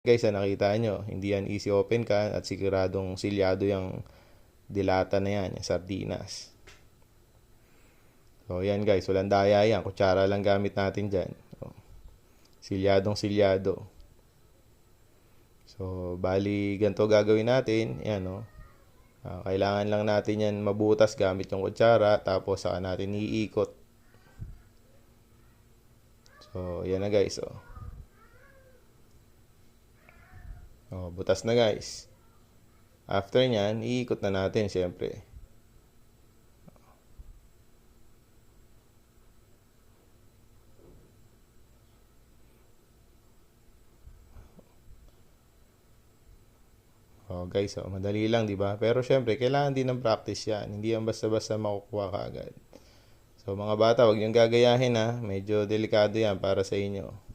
Guys, nakita nyo, hindi yan easy open can at siguradong silyado yung dilata na yan, yung sardinas. So yan guys, walang daya yan. Kutsara lang gamit natin dyan. So, silyadong silyado. So bali ganito gagawin natin. Yan o. Kailangan lang natin yan mabutas gamit yung kutsara. Tapos saka natin iikot. So yan na guys o. Butas na guys. After nyan, iikot na natin syempre. Guys, madali lang, 'di ba? Pero syempre, kailangan din ng practice 'yan. Hindi yan basta-basta makukuha kaagad. So mga bata, wag niyong gagayahin ha. Medyo delikado 'yan para sa inyo.